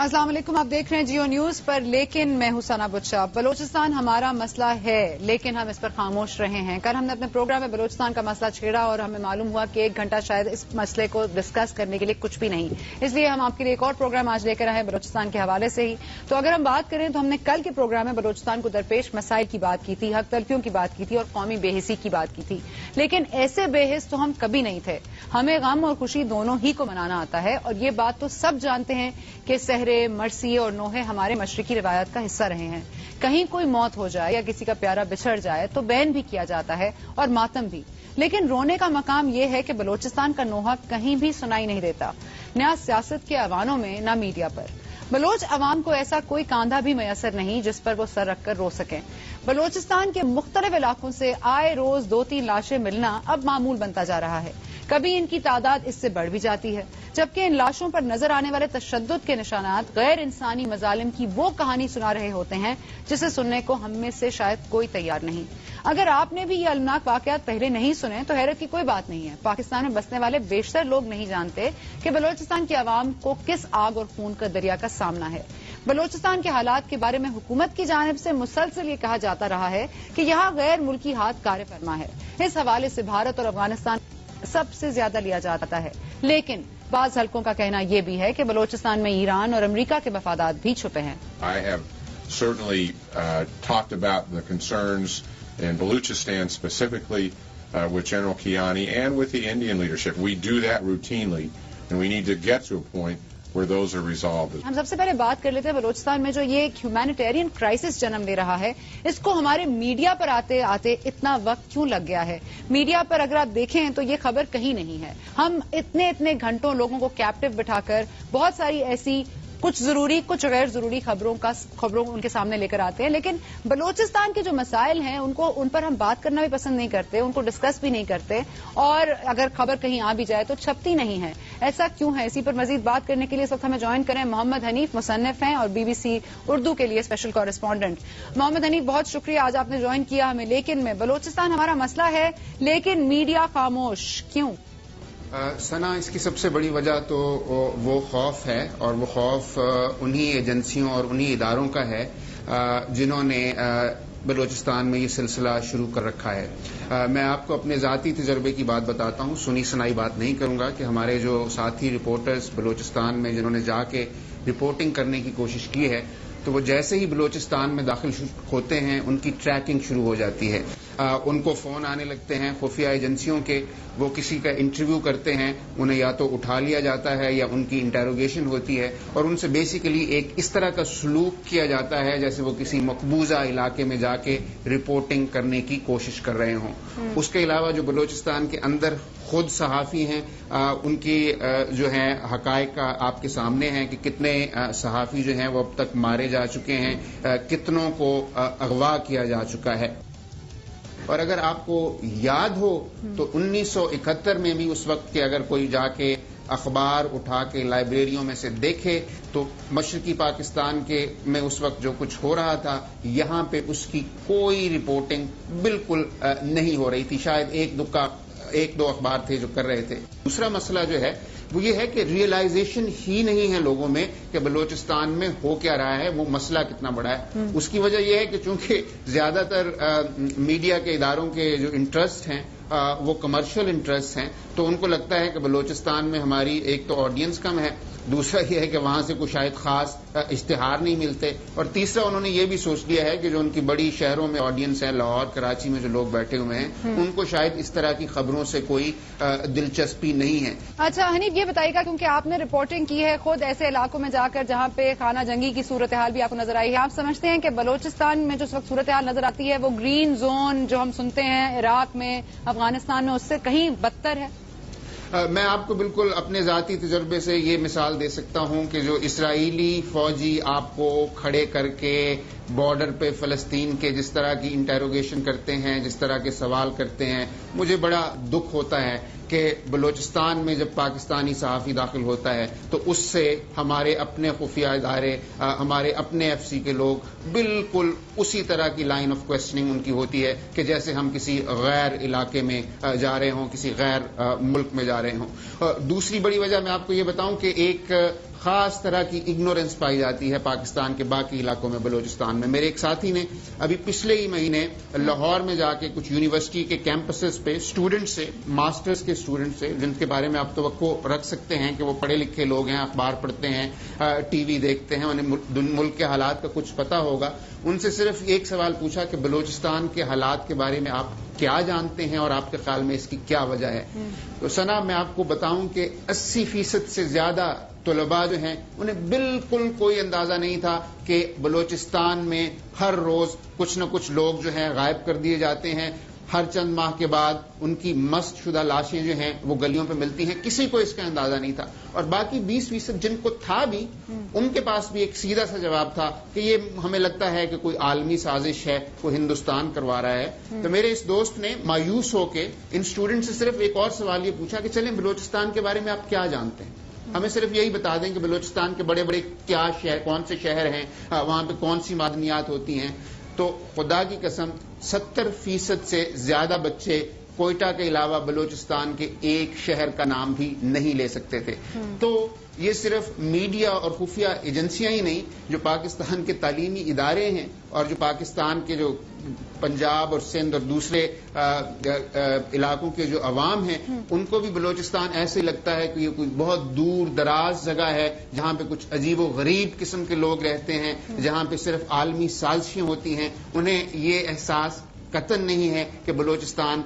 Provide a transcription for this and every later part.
السلام علیکم، آپ دیکھ رہے ہیں جیو نیوز پر. لیکن میں ہوں ثنا بچہ. بلوچستان ہمارا مسئلہ ہے لیکن ہم اس پر خاموش رہے ہیں. کل ہم نے اپنے پروگرام میں بلوچستان کا مسئلہ چھیڑا اور ہمیں معلوم ہوا کہ 1 گھنٹہ شاید اس مسئلے کو ڈسکس کرنے کے لیے کچھ بھی نہیں. اس لیے ہم آپ کے لیے ایک اور پروگرام آج لے کر آئے بلوچستان کے حوالے سے ہی. تو اگر ہم بات کریں تو ہم نے کل کے پروگرام میں بلوچستان کو درپیش مسائل کی بات کی تھی، حق تلفیوں کی بات کی تھی اور قومی بے حسی کی بات کی تھی. لیکن ایسے بے حس تو ہم کبھی نہیں تھے. ہمیں غم اور خوشی دونوں ہی کو منانا آتا ہے اور یہ بات تو سب جانتے ہیں کہ سحرے، مرثیے اور نوحے ہمارے مشرقی روایات کا حصہ رہے ہیں. کہیں کوئی موت ہو جائے یا کسی کا پیارا بچھڑ جائے تو بین بھی کیا جاتا ہے اور ماتم بھی. لیکن رونے کا مقام یہ ہے کہ بلوچستان کا نوحہ کہیں بھی سنائی نہیں دیتا، نہ سیاست کے ایوانوں میں نہ میڈیا پر. بلوچ عوام کو ایسا کوئی کاندھا بھی میسر نہیں جس پر وہ سر رکھ کر رو سکیں. بلوچستان کے مختلف علاقوں سے آئے روز 2-3 لاشیں ملنا اب معمول بنتا جا رہا ہے. کبھی ان کی تعداد اس سے بڑھ بھی جاتی ہے، جبکہ ان لاشوں پر نظر آنے والے تشدد کے نشانات غیر انسانی مظالم کی وہ کہانی سنا رہے ہوتے ہیں جسے سننے کو ہم میں سے شاید کوئی تیار نہیں. اگر آپ نے بھی یہ المناک واقعات پہلے نہیں سنے تو حیرت کی کوئی بات نہیں ہے. پاکستان میں بسنے والے بیشتر لوگ نہیں جانتے کہ بلوچستان کی عوام کو کس آگ اور خون کا دریا کا سامنا ہے. بلوچستان کے حالات کے بارے میں حکومت کی جانب سے مسلسل یہ کہا جاتا رہا ہے کہ یہاں غیر ملکی ہاتھ کار فرما ہے. اس حوالے سے بھارت اور افغانستان سب سے زیادہ لیا جاتا ہے. لیکن بعض حلقوں کا کہنا یہ بھی ہے کہ بلوچستان میں ایران اور امریکہ کے مفادات بھی چھپے ہیں. I have certainly talked about the concerns in Balochistan specifically with General Kiani and with the Indian leadership. We do that routinely and we need to get to a point where those are resolved. ہم سب سے پہلے بات کر لیتے ہیں بلوچستان میں جو یہ ایک ہیومینیٹیرین کرائسس جنم لے رہا ہے، اس کو ہمارے میڈیا پر آتے آتے اتنا وقت کیوں لگ گیا ہے؟ میڈیا پر اگر آپ دیکھیں تو یہ خبر کہیں نہیں ہے. ہم اتنے گھنٹوں لوگوں کو کیپٹو بٹھا کر بہت ساری ایسی کچھ ضروری کچھ غیر ضروری خبروں ان کے سامنے لے کر آتے ہیں، لیکن بلوچستان کے جو مسائل ہیں ان پر ہم بات کرنا بھی پسند نہیں کرتے، ان کو ڈسکس بھی نہیں کرتے، اور اگر خبر کہیں آ بھی جائے تو چھپتی نہیں ہے. ایسا کیوں ہے؟ اسی پر مزید بات کرنے کے لیے اس وقت ہمیں جوائن کریں محمد حنیف، مصنف ہیں اور BBC اردو کے لیے اسپیشل کورسپونڈنٹ. محمد حنیف، بہت شکریہ آج آپ نے جوائن کیا ہمیں. لیکن میں بلوچستان ہمارا مسئلہ ہے لیکن میڈیا خاموش کیوں؟ ثنا، اس کی سب سے بڑی وجہ تو وہ خوف ہے، اور وہ خوف انہی ایجنسیوں اور انہی اداروں کا ہے جنہوں نے بلوچستان میں یہ سلسلہ شروع کر رکھا ہے. میں آپ کو اپنے ذاتی تجربے کی بات بتاتا ہوں، سنی سنائی بات نہیں کروں گا کہ ہمارے جو ساتھی رپورٹرز بلوچستان میں جنہوں نے جا کے رپورٹنگ کرنے کی کوشش کی ہے، تو وہ جیسے ہی بلوچستان میں داخل ہوتے ہیں ان کی ٹریکنگ شروع ہو جاتی ہے. ان کو فون آنے لگتے ہیں خفیہ ایجنسیوں کے، وہ کسی کا انٹرویو کرتے ہیں، انہیں یا تو اٹھا لیا جاتا ہے یا ان کی انٹیروگیشن ہوتی ہے، اور ان سے بیسیکلی ایک اس طرح کا سلوک کیا جاتا ہے جیسے وہ کسی مقبوضہ علاقے میں جا کے رپورٹنگ کرنے کی کوشش کر رہے ہوں. اس کے علاوہ جو بلوچستان کے اندر خود صحافی ہیں، ان کی جو ہے حقائق آپ کے سامنے ہیں کہ کتنے صحافی جو ہیں وہ اب تک مارے جا چکے ہیں، کتنوں کو اغوا کیا جا چکا ہے. اور اگر آپ کو یاد ہو تو 1971 میں بھی اس وقت کے اگر کوئی جا کے اخبار اٹھا کے لائبریریوں میں سے دیکھے تو مشرقی پاکستان کے میں اس وقت جو کچھ ہو رہا تھا یہاں پہ اس کی کوئی رپورٹنگ بالکل نہیں ہو رہی تھی. شاید ایک دو اخبار تھے جو کر رہے تھے. دوسرا مسئلہ جو ہے وہ یہ ہے کہ ریئلائزیشن ہی نہیں ہے لوگوں میں کہ بلوچستان میں ہو کیا رہا ہے، وہ مسئلہ کتنا بڑا ہے. اس کی وجہ یہ ہے کہ چونکہ زیادہ تر میڈیا کے اداروں کے جو انٹرسٹ ہیں وہ کمرشل انٹرسٹ ہیں، تو ان کو لگتا ہے کہ بلوچستان میں ہماری ایک تو آڈینس کم ہے، دوسرا یہ ہے کہ وہاں سے کوئی شاید خاص اشتہار نہیں ملتے، اور تیسرا انہوں نے یہ بھی سوچ لیا ہے کہ جو ان کی بڑی شہروں میں آڈینس ہے، لاہور کراچی میں جو لوگ بیٹھے ہوئے ہیں ان کو شاید اس طرح کی خبروں سے کوئی دلچسپی نہیں ہے. اچھا حنیف، یہ بتائیے گا کیونکہ آپ نے رپورٹنگ کی ہے خود ایسے علاقوں میں جا کر جہاں پہ خانہ جنگی کی صورتحال بھی آپ کو نظر آئی ہے، آپ سمجھتے ہیں کہ بلوچستان میں جو اس وقت صورتحال نظر آتی ہے وہ گرین زون جو ہم سنتے ہیں عراق میں، افغانستان میں، اس سے کہیں بدتر ہے؟ میں آپ کو بالکل اپنے ذاتی تجربے سے یہ مثال دے سکتا ہوں کہ جو اسرائیلی فوجی آپ کو کھڑے کر کے بارڈر پہ فلسطین کے جس طرح کی انٹیروگیشن کرتے ہیں، جس طرح کے سوال کرتے ہیں، مجھے بڑا دکھ ہوتا ہے کہ بلوچستان میں جب پاکستانی صحافی داخل ہوتا ہے تو اس سے ہمارے اپنے خفیہ ادارے، ہمارے اپنے FC کے لوگ بالکل اسی طرح کی لائن آف کوسچننگ ان کی ہوتی ہے کہ جیسے ہم کسی غیر علاقے میں جا رہے ہوں، کسی غیر ملک میں جا رہے ہوں. دوسری بڑی وجہ میں آپ کو یہ بتاؤں کہ ایک خاص طرح کی اگنورنس پائی جاتی ہے پاکستان کے باقی علاقوں میں بلوچستان میں. میرے ایک ساتھی نے ابھی پچھلے ہی مہینے لاہور میں جا کے کچھ یونیورسٹی کے کیمپسز پہ اسٹوڈنٹ سے, ماسٹرز کے اسٹوڈنٹ سے, جن کے بارے میں آپ توقع رکھ سکتے ہیں کہ وہ پڑھے لکھے لوگ ہیں, اخبار پڑھتے ہیں, ٹی وی دیکھتے ہیں, انہیں ملک کے حالات کا کچھ پتا ہوگا, ان سے صرف ایک سوال پوچھا کہ بلوچستان کے حالات کے بارے میں آپ کیا جانتے ہیں اور آپ کے خیال میں اس کی کیا وجہ ہے. تو ثنا, میں آپ کو بتاؤں کہ 80% سے زیادہ طلباء جو ہیں انہیں بالکل کوئی اندازہ نہیں تھا کہ بلوچستان میں ہر روز کچھ نہ کچھ لوگ جو ہیں غائب کر دیے جاتے ہیں. ہر چند ماہ کے بعد ان کی مست شدہ لاشیں جو ہیں وہ گلیوں پہ ملتی ہیں. کسی کو اس کا اندازہ نہیں تھا. اور باقی 20% جن کو تھا بھی, ان کے پاس بھی ایک سیدھا سا جواب تھا کہ یہ ہمیں لگتا ہے کہ کوئی عالمی سازش ہے, وہ ہندوستان کروا رہا ہے. تو میرے اس دوست نے مایوس ہو کے ان اسٹوڈنٹ سے صرف ایک اور سوال یہ پوچھا کہ چلیں بلوچستان کے بارے میں آپ کیا جانتے ہیں, ہمیں صرف یہی بتا دیں کہ بلوچستان کے بڑے بڑے کیا شہر, کون سے شہر ہیں, وہاں پہ کون سی معدنیات ہوتی ہیں. تو خدا کی قسم 70% سے زیادہ بچے کوئٹہ کے علاوہ بلوچستان کے ایک شہر کا نام بھی نہیں لے سکتے تھے. تو یہ صرف میڈیا اور خفیہ ایجنسیاں ہی نہیں, جو پاکستان کے تعلیمی ادارے ہیں اور جو پاکستان کے جو پنجاب اور سندھ اور دوسرے علاقوں کے جو عوام ہیں, ان کو بھی بلوچستان ایسے لگتا ہے کہ یہ کوئی بہت دور دراز جگہ ہے جہاں پہ کچھ عجیب و غریب قسم کے لوگ رہتے ہیں, جہاں پہ صرف عالمی سازشیں ہوتی ہیں. انہیں یہ احساس قطعاً نہیں ہے کہ بلوچستان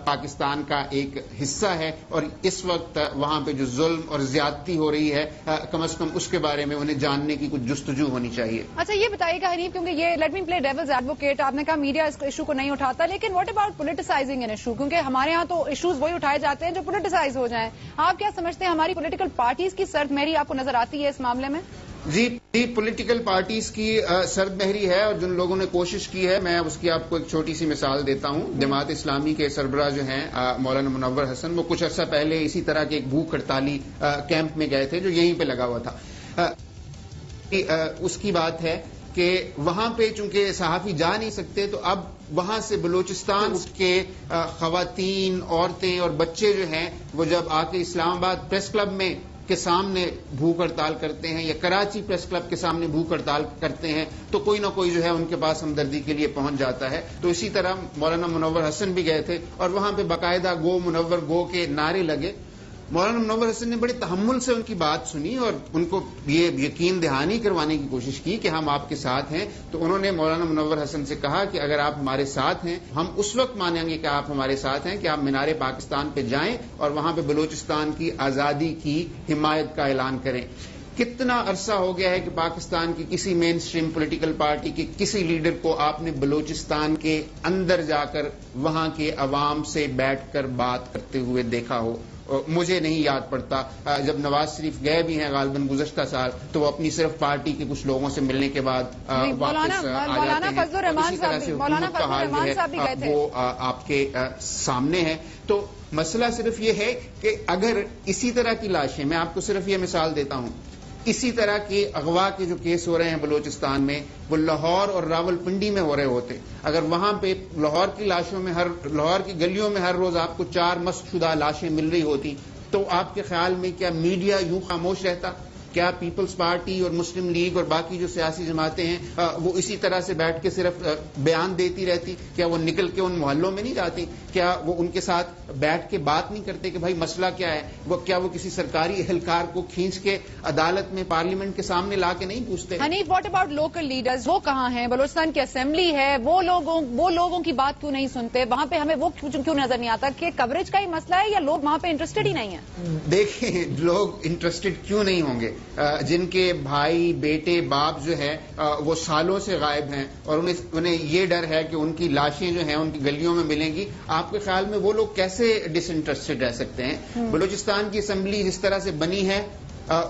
پاکستان کا ایک حصہ ہے, اور اس وقت وہاں پہ جو ظلم اور زیادتی ہو رہی ہے کم از کم اس کے بارے میں انہیں جاننے کی کچھ جستجو ہونی چاہیے. اچھا یہ بتائیے گا حنیف, کیونکہ یہ لیٹ می پلے ڈیولز ایڈوکیٹ, آپ نے کہا میڈیا اس ایشو کو نہیں اٹھاتا, لیکن واٹ اباؤٹ پولیٹیسائزنگ این ایشو, کیونکہ ہمارے ہاں تو ایشوز وہی اٹھائے جاتے ہیں جو پولیٹیسائز ہو جائیں. آپ کیا سمجھتے ہیں ہماری پولیٹیکل پارٹیز کی سرد مہری آپ کو نظر آتی ہے اس معاملے میں؟ جی, پولیٹیکل پارٹیز کی سرد مہری ہے, اور جن لوگوں نے کوشش کی ہے, میں اس کی آپ کو ایک چھوٹی سی مثال دیتا ہوں. جماعت اسلامی کے سربراہ جو ہیں مولانا منور حسن, وہ کچھ عرصہ پہلے اسی طرح کے ایک بھوک ہڑتالی کیمپ میں گئے تھے جو یہیں پہ لگا ہوا تھا. اس کی بات ہے کہ وہاں پہ چونکہ صحافی جا نہیں سکتے, تو اب وہاں سے بلوچستان کے خواتین, عورتیں اور بچے جو ہیں وہ جب آ کے اسلام آباد پریس کلب میں کے سامنے بھوک ہڑتال کرتے ہیں یا کراچی پریس کلب کے سامنے بھوک ہڑتال کرتے ہیں, تو کوئی نہ کوئی جو ہے ان کے پاس ہمدردی کے لیے پہنچ جاتا ہے. تو اسی طرح مولانا منور حسن بھی گئے تھے, اور وہاں پہ باقاعدہ گو منور گو کے نعرے لگے. مولانا منور حسن نے بڑے تحمل سے ان کی بات سنی اور ان کو یہ یقین دہانی کروانے کی کوشش کی کہ ہم آپ کے ساتھ ہیں. تو انہوں نے مولانا منور حسن سے کہا کہ اگر آپ ہمارے ساتھ ہیں, ہم اس وقت مانیں گے کہ آپ ہمارے ساتھ ہیں کہ آپ مینار پاکستان پہ جائیں اور وہاں پہ بلوچستان کی آزادی کی حمایت کا اعلان کریں. کتنا عرصہ ہو گیا ہے کہ پاکستان کی کسی مین اسٹریم پولیٹیکل پارٹی کے کسی لیڈر کو آپ نے بلوچستان کے اندر جا کر وہاں کے عوام سے بیٹھ کر بات کرتے ہوئے دیکھا ہو؟ مجھے نہیں یاد پڑتا. جب نواز شریف گئے بھی ہیں غالباً گزشتہ سال, تو وہ اپنی صرف پارٹی کے کچھ لوگوں سے ملنے کے بعد واپس آ جاتے ہیں. اسی طرح سے حکومت کا حال جو ہے وہ آپ کے سامنے ہے. تو مسئلہ صرف یہ ہے کہ اگر اسی طرح کی لاشیں, میں آپ کو صرف یہ مثال دیتا ہوں, اسی طرح کے اغوا کے جو کیس ہو رہے ہیں بلوچستان میں, وہ لاہور اور راول پنڈی میں ہو رہے ہوتے. اگر وہاں پہ لاہور کی لاشوں میں, لاہور کی گلیوں میں ہر روز آپ کو 4 مسخ شدہ لاشیں مل رہی ہوتی, تو آپ کے خیال میں کیا میڈیا یوں خاموش رہتا؟ کیا پیپلز پارٹی اور مسلم لیگ اور باقی جو سیاسی جماعتیں ہیں وہ اسی طرح سے بیٹھ کے صرف بیان دیتی رہتی؟ کیا وہ نکل کے ان محلوں میں نہیں جاتی؟ کیا وہ ان کے ساتھ بیٹھ کے بات نہیں کرتے کہ بھائی مسئلہ کیا ہے؟ کیا وہ کسی سرکاری اہلکار کو کھینچ کے عدالت میں پارلیمنٹ کے سامنے لا کے نہیں پوچھتے؟ Hanif, what about local leaders, وہ کہاں ہیں؟ بلوچستان کی اسمبلی ہے, وہ لوگوں کی بات کیوں نہیں سنتے؟ وہاں پہ ہمیں وہ کیوں نظر نہیں آتا کہ کوریج کا ہی مسئلہ ہے یا لوگ وہاں پہ انٹرسٹڈ ہی نہیں ہیں؟ دیکھیں, لوگ انٹرسٹڈ کیوں نہیں ہوں گے؟ جن کے بھائی, بیٹے, باپ جو ہے وہ سالوں سے غائب ہیں اور انہیں یہ ڈر ہے کہ ان کی لاشیں جو ہیں ان کی گلیوں میں ملیں گی, آپ کے خیال میں وہ لوگ کیسے ڈس انٹرسٹڈ رہ سکتے ہیں؟ بلوچستان کی اسمبلی جس طرح سے بنی ہے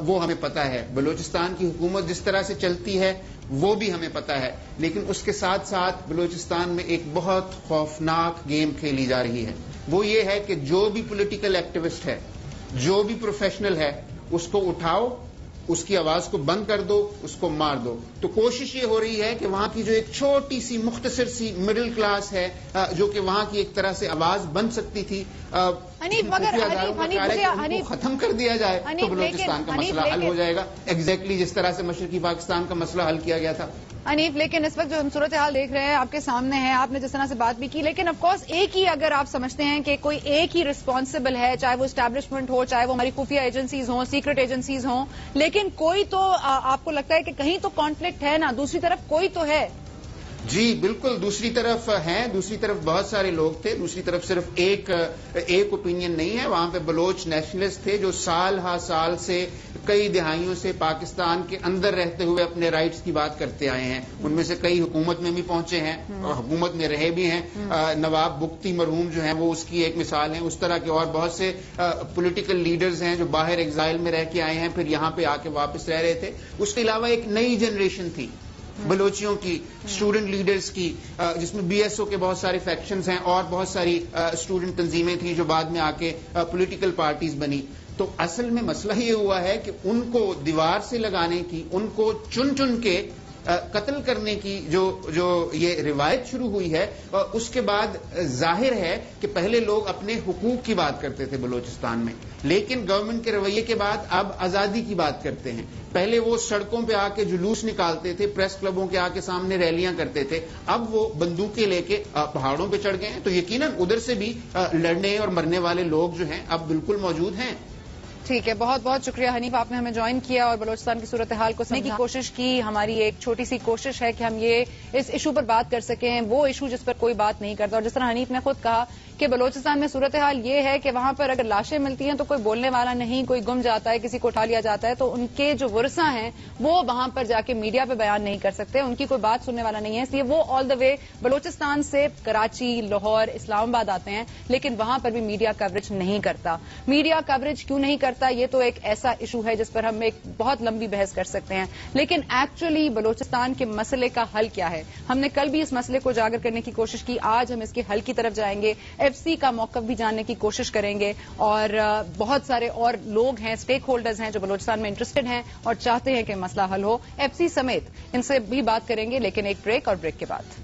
وہ ہمیں پتا ہے, بلوچستان کی حکومت جس طرح سے چلتی ہے وہ بھی ہمیں پتا ہے, لیکن اس کے ساتھ ساتھ بلوچستان میں ایک بہت خوفناک گیم کھیلی جا رہی ہے. وہ یہ ہے کہ جو بھی پولیٹیکل ایکٹیوسٹ ہے, جو بھی پروفیشنل ہے, اس کو اٹھاؤ اس کی آواز کو بند کر دو, اس کو مار دو. تو کوشش یہ ہو رہی ہے کہ وہاں کی جو ایک چھوٹی سی مختصر سی مڈل کلاس ہے جو کہ وہاں کی ایک طرح سے آواز بن سکتی تھی, ختم کر دیا جائے تو بلوچستان کا مسئلہ حل ہو جائے گا, ایگزیکٹلی جس طرح سے مشرقی پاکستان کا مسئلہ حل کیا گیا تھا. حنیف, لیکن اس وقت جو ہم صورتحال دیکھ رہے ہیں آپ کے سامنے ہے, آپ نے جس طرح سے بات بھی کی, لیکن آف کورس ایک ہی اگر آپ سمجھتے ہیں کہ کوئی ایک ہی رسپانسبل ہے, چاہے وہ اسٹیبلشمنٹ ہو, چاہے وہ ہماری خفیہ ایجنسیز ہوں, سیکرٹ ایجنسیز ہوں, لیکن کوئی تو آپ کو لگتا ہے کہ کہیں تو کانفلکٹ ہے نا, دوسری طرف کوئی تو ہے. جی بالکل, دوسری طرف ہیں, دوسری طرف بہت سارے لوگ تھے, دوسری طرف صرف ایک اوپینین نہیں ہے. وہاں پہ بلوچ نیشنلسٹ تھے جو سال ہا سال سے کئی دہائیوں سے پاکستان کے اندر رہتے ہوئے اپنے رائٹس کی بات کرتے آئے ہیں. ان میں سے کئی حکومت میں بھی پہنچے ہیں اور حکومت میں رہے بھی ہیں. نواب بگٹی مرحوم جو ہیں وہ اس کی ایک مثال ہیں. اس طرح کے اور بہت سے پولیٹیکل لیڈرز ہیں جو باہر ایگزائل میں رہ کے آئے ہیں, پھر یہاں پہ آ کے واپس رہ رہے تھے. اس کے علاوہ ایک نئی جنریشن تھی بلوچیوں کی, اسٹوڈنٹ لیڈرز کی, جس میں بی ایس او کے بہت سارے فیکشنز ہیں اور بہت ساری اسٹوڈنٹ تنظیمیں تھیں جو بعد میں آ کے پولیٹیکل پارٹیز بنی. تو اصل میں مسئلہ یہ ہوا ہے کہ ان کو دیوار سے لگانے کی, ان کو چن چن کے قتل کرنے کی جو یہ روایت شروع ہوئی ہے, اس کے بعد ظاہر ہے کہ پہلے لوگ اپنے حقوق کی بات کرتے تھے بلوچستان میں, لیکن گورنمنٹ کے رویے کے بعد اب آزادی کی بات کرتے ہیں. پہلے وہ سڑکوں پہ آ کے جلوس نکالتے تھے, پریس کلبوں کے آ کے سامنے ریلیاں کرتے تھے, اب وہ بندوقیں لے کے پہاڑوں پہ چڑھ گئے ہیں. تو یقیناً ادھر سے بھی لڑنے اور مرنے والے لوگ جو ہیں اب بالکل موجود ہیں. ٹھیک ہے, بہت بہت شکریہ حنیف, آپ نے ہمیں جوائن کیا اور بلوچستان کی صورتحال کو سمجھنے کی کوشش کی. ہماری ایک چھوٹی سی کوشش ہے کہ ہم یہ اس ایشو پر بات کر سکیں, وہ ایشو جس پر کوئی بات نہیں کرتا. اور جس طرح حنیف نے خود کہا کہ بلوچستان میں صورتحال یہ ہے کہ وہاں پر اگر لاشیں ملتی ہیں تو کوئی بولنے والا نہیں, کوئی گم جاتا ہے, کسی کو اٹھا لیا جاتا ہے, تو ان کے جو ورثہ ہیں وہ وہاں پر جا کے میڈیا پہ بیان نہیں کر سکتے, ان کی کوئی بات سننے والا نہیں ہے. اس لیے وہ آل دا وے بلوچستان سے کراچی, لاہور, اسلام آباد آتے ہیں, لیکن وہاں پر بھی میڈیا کوریج نہیں کرتا. میڈیا کوریج کیوں نہیں کرتا, یہ تو ایک ایسا ایشو ہے جس پر ہم ایک بہت لمبی بحث کر سکتے ہیں. لیکن ایکچولی بلوچستان کے مسئلے کا حل کیا ہے, ہم نے کل بھی اس مسئلے کو اجاگر کرنے کی کوشش کی, آج ہم اس کے حل کی طرف جائیں گے. ایف سی کا موقف بھی جاننے کی کوشش کریں گے, اور بہت سارے اور لوگ ہیں, اسٹیک ہولڈرز ہیں جو بلوچستان میں انٹرسٹڈ ہیں اور چاہتے ہیں کہ مسئلہ حل ہو. ایف سی سمیت ان سے بھی بات کریں گے, لیکن ایک بریک, اور بریک کے بعد